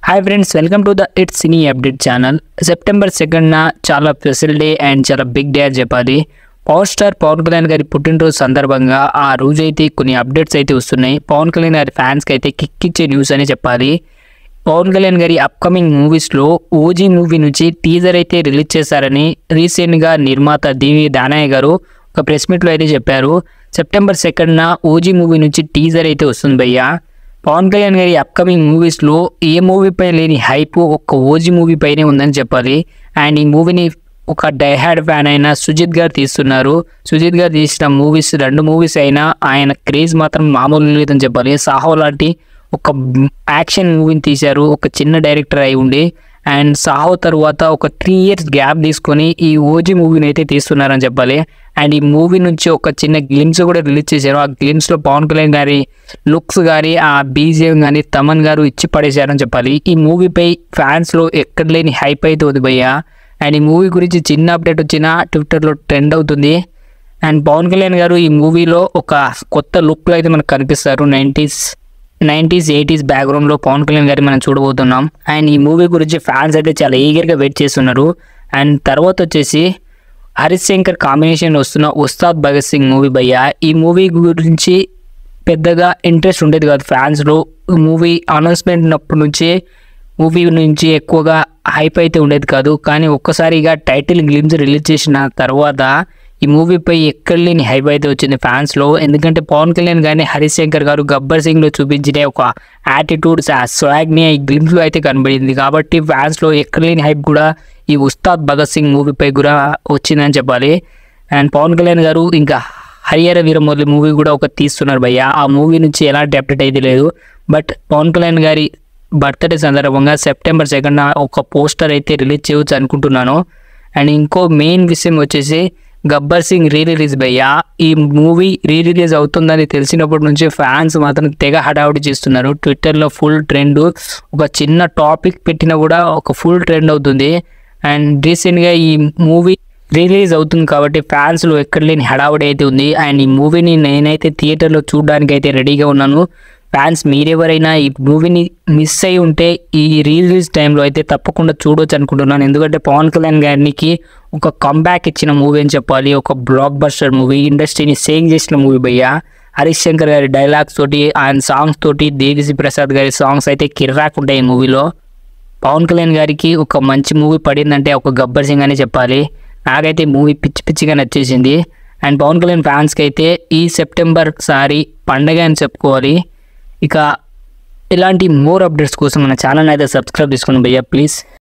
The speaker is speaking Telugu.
Hi friends, welcome to the its cine update channel. September 2న చాలా స్పెషల్ డే అండ్ చాలా బిగ్ డే అని చెప్పాలి. పవర్ స్టార్ పవన్ కళ్యాణ్ గారి పుట్టినరోజు సందర్భంగా ఆ రోజు అయితే కొన్ని అప్డేట్స్ అయితే వస్తున్నాయి. పవన్ కళ్యాణ్ గారి ఫ్యాన్స్కి అయితే కిక్ ఇచ్చే న్యూస్ అని చెప్పాలి. పవన్ కళ్యాణ్ గారి అప్కమింగ్ మూవీస్లో ఓజీ మూవీ నుంచి టీజర్ అయితే రిలీజ్ చేశారని రీసెంట్గా నిర్మాత డివి దానయ్య గారు ఒక ప్రెస్ మీట్లో అయితే చెప్పారు. సెప్టెంబర్ 2న ఓజీ మూవీ నుంచి టీజర్ అయితే వస్తుంది భయ్యా. పవన్ కళ్యాణ్ గారి అప్కమింగ్ మూవీస్లో ఏ మూవీపై లేని హైప్ ఒక్క ఓజీ మూవీ పైనే ఉందని చెప్పాలి. అండ్ ఈ మూవీని ఒక డైహార్డ్ ఫ్యాన్ అయిన సుజిత్ గారు తీస్తున్నారు. సుజిత్ గారు తీసిన మూవీస్ 2 మూవీస్ అయినా ఆయన క్రేజ్ మాత్రం మామూలు లేదని చెప్పాలి. సాహో లాంటి ఒక యాక్షన్ మూవీని తీశారు ఒక చిన్న డైరెక్టర్ అయి ఉండి. అండ్ సాహో తర్వాత ఒక 3 years గ్యాప్ తీసుకొని ఈ ఓజీ మూవీని అయితే తీస్తున్నారని చెప్పాలి. అండ్ ఈ మూవీ నుంచి ఒక చిన్న గ్లిమ్స్ కూడా రిలీజ్ చేశారు. ఆ గ్లిమ్స్లో పవన్ కళ్యాణ్ గారి లుక్స్ కానీ ఆ బీజిఎం కానీ తమన్ గారు ఇచ్చి పడేశారని చెప్పాలి. ఈ మూవీపై ఫ్యాన్స్లో ఎక్కడ లేని హైప్ అయితే ఉంది భయ్యా. అండ్ ఈ మూవీ గురించి చిన్న అప్డేట్ వచ్చినా ట్విట్టర్లో ట్రెండ్ అవుతుంది. అండ్ పవన్ కళ్యాణ్ గారు ఈ మూవీలో ఒక కొత్త లుక్లో అయితే మనకు కనిపిస్తారు. 90s 80s బ్యాక్గ్రౌండ్లో పవన్ కళ్యాణ్ గారిని మనం చూడబోతున్నాం. అండ్ ఈ మూవీ గురించి ఫ్యాన్స్ అయితే చాలా ఈగర్గా వెయిట్ చేస్తున్నారు. అండ్ తర్వాత వచ్చేసి హరీష్ శంకర్ కాంబినేషన్ వస్తున్న ఉస్తాద్ భగత్ సింగ్ మూవీ భయ్యా. ఈ మూవీ గురించి పెద్దగా ఇంట్రెస్ట్ ఉండేది కాదు ఫ్యాన్స్లో. మూవీ అనౌన్స్మెంట్ అప్పటి నుంచే మూవీ నుంచి ఎక్కువగా హైప్ అయితే ఉండేది కాదు. కానీ ఒక్కసారిగా టైటిల్ గ్లిమ్స్ రిలీజ్ చేసిన తర్వాత ఈ మూవీపై ఎక్కడ లేని హైప్ అయితే వచ్చింది ఫ్యాన్స్లో. ఎందుకంటే పవన్ కళ్యాణ్ గారిని హరీష్ శంకర్ గారు గబ్బర్ సింగ్లో చూపించిన ఒక యాటిట్యూడ్స్ ఆ స్వాగ్ని ఈ గ్లిమ్స్లో అయితే కనబడింది. కాబట్టి ఫ్యాన్స్లో ఎక్కడ లేని హైప్ కూడా ఈ ఉస్తాద్ భగత్ సింగ్ మూవీపై కూడా వచ్చిందని చెప్పాలి. అండ్ పవన్ కళ్యాణ్ గారు ఇంకా హరిహర వీరమురళి మూవీ కూడా ఒక తీస్తున్నారు భయ్య. ఆ మూవీ నుంచి ఎలాంటి అప్డేట్ అయితే లేదు. బట్ పవన్ కళ్యాణ్ గారి బర్త్డే సందర్భంగా సెప్టెంబర్ 2న ఒక పోస్టర్ అయితే రిలీజ్ చేయవచ్చు అనుకుంటున్నాను. అండ్ ఇంకో మెయిన్ విషయం వచ్చేసి గబ్బర్ సింగ్ రిలీజ్ భయ్యా. ఈ మూవీ రిలీజ్ అవుతుందని తెలిసినప్పటి నుంచి ఫ్యాన్స్ మాత్రం తెగ హడావుడి చేస్తున్నారు. ట్విట్టర్లో ఫుల్ ట్రెండ్. ఒక చిన్న టాపిక్ పెట్టినా కూడా ఒక ఫుల్ ట్రెండ్ అవుతుంది. అండ్ రీసెంట్గా ఈ మూవీ రిలీజ్ అవుతుంది కాబట్టి ఫ్యాన్స్లో ఎక్కడ లేని హడావుడి అయితే ఉంది. అండ్ ఈ మూవీని నేనైతే థియేటర్లో చూడడానికి అయితే రెడీగా ఉన్నాను. ఫ్యాన్స్ మీరెవరైనా ఈ మూవీని మిస్ అయి ఉంటే ఈ రిలీజ్ టైంలో అయితే తప్పకుండా చూడవచ్చు అనుకుంటున్నాను. ఎందుకంటే పవన్ కళ్యాణ్ గారికి ఒక కంబ్యాక్ ఇచ్చిన మూవీ అని చెప్పాలి. ఒక బ్లాక్ బస్టర్ మూవీ, ఇండస్ట్రీని సేవ్ చేసిన మూవీ భయ్యా. హరీష్ శంకర్ గారి డైలాగ్స్ తోటి ఆయన సాంగ్స్ తోటి దేవిశ్రీ ప్రసాద్ గారి సాంగ్స్ అయితే కిర్రాక్ ఉంటాయి ఈ మూవీలో. పవన్ కళ్యాణ్ గారికి ఒక మంచి మూవీ పడిందంటే ఒక గబ్బర్ సింగ్ అని చెప్పాలి. నాకైతే మూవీ పిచ్చి పిచ్చిగా నచ్చేసింది. అండ్ పవన్ కళ్యాణ్ ఫ్యాన్స్కి అయితే ఈ సెప్టెంబర్ సారి పండగ అని చెప్పుకోవాలి. ఇక ఇలాంటి మోర్ అప్డేట్స్ కోసం మన ఛానల్ అయితే సబ్స్క్రైబ్ చేసుకోండి భయ్యా ప్లీజ్.